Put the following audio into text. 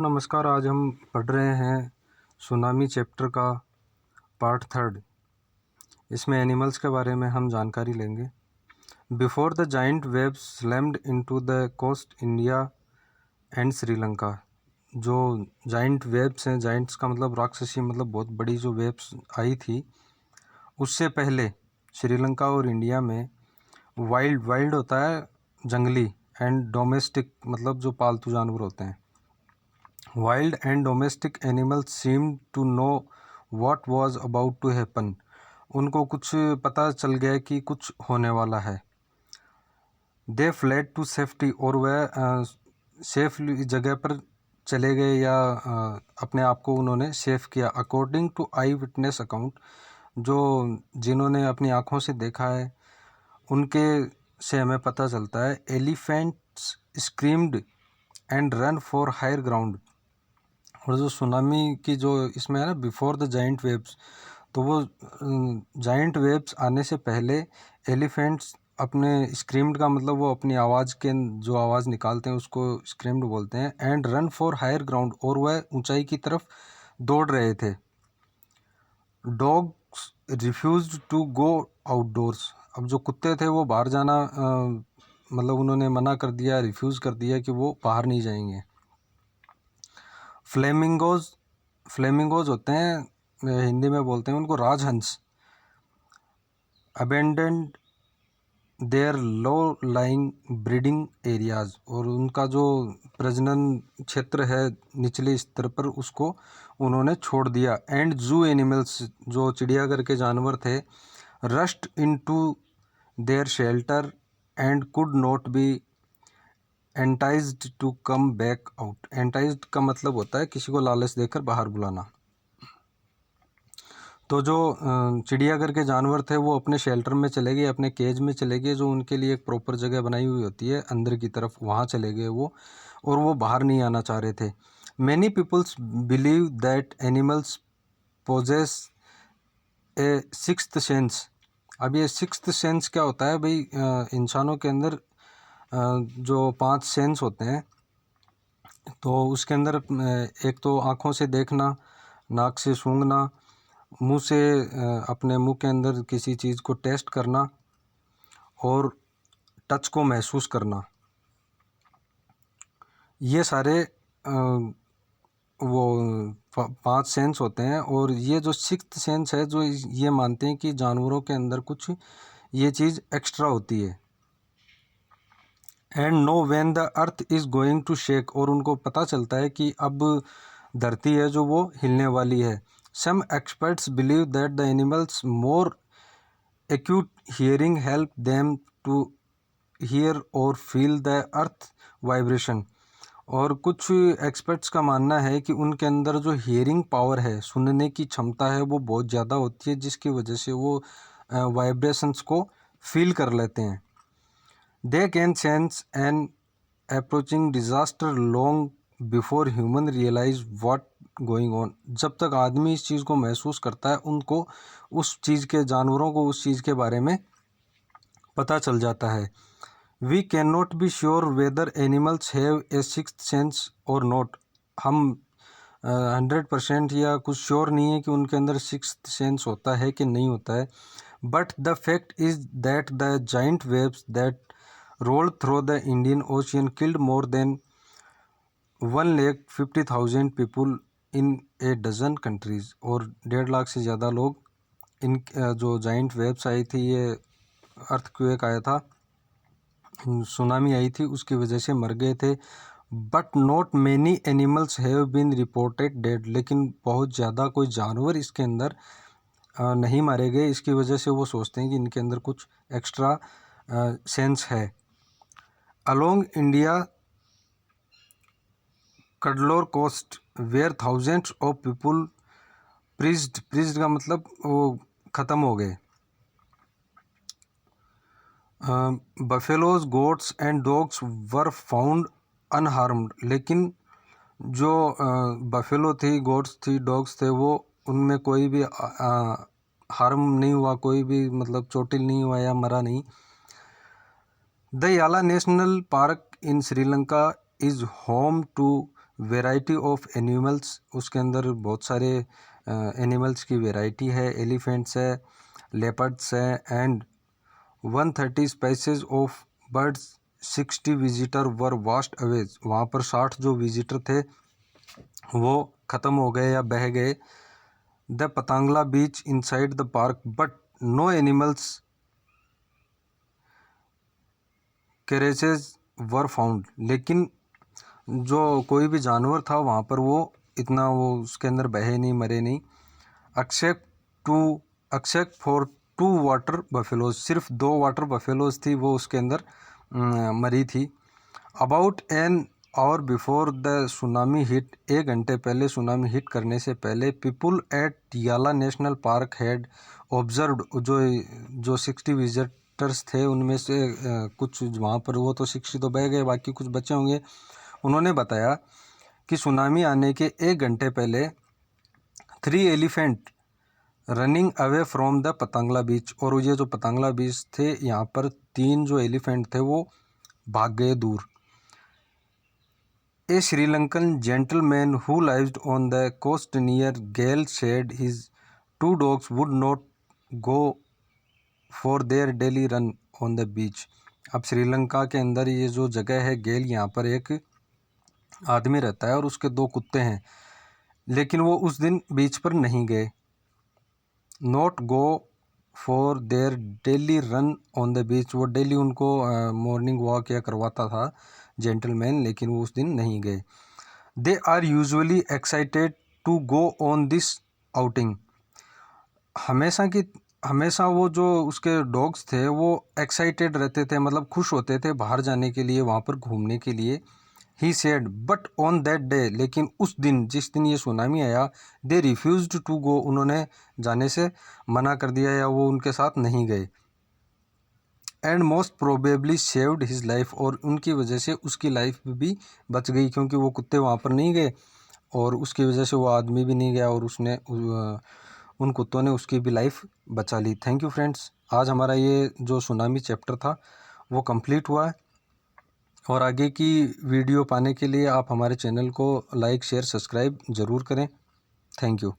नमस्कार। आज हम पढ़ रहे हैं सुनामी चैप्टर का पार्ट 3। इसमें एनिमल्स के बारे में हम जानकारी लेंगे। Before the giant waves slammed into the coast India and Sri Lanka. जो जाइंट वेव्स हैं, जाइंट्स का मतलब राक्षसी, मतलब बहुत बड़ी जो वेव्स आई थी, उससे पहले श्रीलंका और इंडिया में वाइल्ड होता है जंगली, एंड डोमेस्टिक मतलब जो पालतू जानवर होते हैं। Wild and domestic animals seemed to know what was about to happen. उनको कुछ पता चल गया कि कुछ होने वाला है। They fled to safety, और वह सेफ जगह पर चले गए या अपने आप को उन्होंने सेफ किया। According to eye witness account, जो जिन्होंने अपनी आँखों से देखा है उनके से हमें पता चलता है। Elephants screamed and run for higher ground. और जो सुनामी की जो इसमें है ना, बिफोर द जाइंट वेव्स, तो वो जाइंट वेव्स आने से पहले एलिफेंट्स अपने स्क्रीम्ड का मतलब वो अपनी आवाज़ के जो आवाज़ निकालते हैं उसको स्क्रीम्ड बोलते हैं। And run for higher ground, और वह ऊंचाई की तरफ दौड़ रहे थे। Dogs refused to go outdoors. अब जो कुत्ते थे वो बाहर जाना मतलब उन्होंने मना कर दिया, रिफ्यूज़ कर दिया कि वो बाहर नहीं जाएंगे। फ्लेमिंगोज होते हैं, हिंदी में बोलते हैं उनको राजहंस। Abandoned their low lying breeding areas, और उनका जो प्रजनन क्षेत्र है निचले स्तर पर उसको उन्होंने छोड़ दिया। एंड जू एनिमल्स, जो चिड़ियाघर के जानवर थे, rushed into their shelter and could not be enticed to come back out. Enticed का मतलब होता है किसी को लालच देकर बाहर बुलाना। तो जो चिड़ियाघर के जानवर थे वो अपने शेल्टर में चले गए, अपने केज में चले गए, जो उनके लिए एक प्रॉपर जगह बनाई हुई होती है अंदर की तरफ, वहाँ चले गए वो, और वो बाहर नहीं आना चाह रहे थे। Many peoples believe that animals possess a sixth sense. अब ये सिक्स्थ सेंस क्या होता है भाई? इंसानों के अंदर जो 5 सेंस होते हैं, तो उसके अंदर एक तो आँखों से देखना, नाक से सूंघना, मुंह से अपने मुंह के अंदर किसी चीज़ को टेस्ट करना, और टच को महसूस करना। ये सारे वो 5 सेंस होते हैं। और ये जो सिक्स्थ सेंस है, जो ये मानते हैं कि जानवरों के अंदर कुछ ये चीज़ एक्स्ट्रा होती है। And know when the earth is going to shake, और उनको पता चलता है कि अब धरती है जो वो हिलने वाली है। Some experts believe that the animals more acute hearing help them to hear और फील द अर्थ वाइब्रेशन। और कुछ एक्सपर्ट्स का मानना है कि उनके अंदर जो हियरिंग पावर है, सुनने की क्षमता है, वो बहुत ज़्यादा होती है, जिसकी वजह से वो वाइब्रेशंस को फील कर लेते हैं। They can sense an approaching disaster long before human realize what going on। जब तक आदमी इस चीज़ को महसूस करता है, उनको उस चीज़ के, जानवरों को उस चीज़ के बारे में पता चल जाता है। We cannot be sure whether animals have a sixth sense or not। हम 100% या कुछ श्योर नहीं है कि उनके अंदर सिक्स्थ सेंस होता है कि नहीं होता है। But the fact is that the giant waves that rolled through the Indian Ocean killed more than 1,50,000 people in a dozen countries। और 1.5 लाख से ज़्यादा लोग इन जो जाइंट वेव्स आई थी, ये अर्थक्वेक आया था, सुनामी आई थी, उसकी वजह से मर गए थे। But not many animals have been reported dead. लेकिन बहुत ज़्यादा कोई जानवर इसके अंदर नहीं मारे गए। इसकी वजह से वो सोचते हैं कि इनके अंदर कुछ एक्स्ट्रा सेंस है। Along India Cuddalore coast where thousands of people perished का मतलब वो ख़त्म हो गए। Buffaloes, goats and dogs were found unharmed। लेकिन जो बफेलो थी, गोट्स थी, डॉग्स थे, वो उनमें कोई भी हार्म नहीं हुआ, कोई भी मतलब चोटिल नहीं हुआ या मरा नहीं। The Yala National Park in Sri Lanka is home to variety of animals, उसके अंदर बहुत सारे एनिमल्स की वेराइटी है, एलिफेंट्स है, लेपर्ड्स है, and 130 species of birds, 60 visitor were vast away, वहाँ पर 60 जो विजिटर थे वो ख़त्म हो गए या बह गए। The Patanangala beach inside the park but no animals carcasses were found, लेकिन जो कोई भी जानवर था वहाँ पर वो इतना वो उसके अंदर बहे नहीं, मरे नहीं। एक्सेप्ट फॉर 2 वाटर बफेलोज, सिर्फ 2 वाटर बफेलोज थी वो उसके अंदर मरी थी। About an hour before the tsunami hit, 1 घंटे पहले सुनामी हिट करने से पहले, पीपुल एट याला नेशनल पार्क हैड ऑब्जर्व्ड, जो 60 विजिटर्स थे उनमें से कुछ वहाँ पर, वो तो 60 तो बह गए, बाकी कुछ बचे होंगे, उन्होंने बताया कि सुनामी आने के 1 घंटे पहले 3 elephant running away from the Patanangala beach, और ये जो पतंगला बीच थे यहाँ पर 3 जो एलिफेंट थे वो भाग गए दूर। A Sri Lankan gentleman who lived on the coast near Galle said his 2 dogs would not go for their daily run on the beach. अब श्रीलंका के अंदर ये जो जगह है गेल, यहाँ पर एक आदमी रहता है और उसके 2 कुत्ते हैं, लेकिन वो उस दिन बीच पर नहीं गए। Not go for their daily run on the बीच, वो डेली उनको मॉर्निंग वॉक या करवाता था जेंटलमैन, लेकिन वो उस दिन नहीं गए। They are usually excited to go on this outing, हमेशा वो जो उसके डॉग्स थे वो एक्साइटेड रहते थे, मतलब खुश होते थे बाहर जाने के लिए, वहाँ पर घूमने के लिए। He said but on that day, लेकिन उस दिन जिस दिन ये सुनामी आया, दे रिफ्यूज्ड टू गो, उन्होंने जाने से मना कर दिया या वो उनके साथ नहीं गए। And most probably saved his life, और उनकी वजह से उसकी लाइफ भी बच गई, क्योंकि वो कुत्ते वहाँ पर नहीं गए और उसकी वजह से वो आदमी भी नहीं गया और उसने उन कुत्तों ने उसकी भी लाइफ बचा ली। थैंक यू फ्रेंड्स, आज हमारा ये जो सुनामी चैप्टर था वो कंप्लीट हुआ है, और आगे की वीडियो पाने के लिए आप हमारे चैनल को लाइक शेयर सब्सक्राइब ज़रूर करें। Thank you.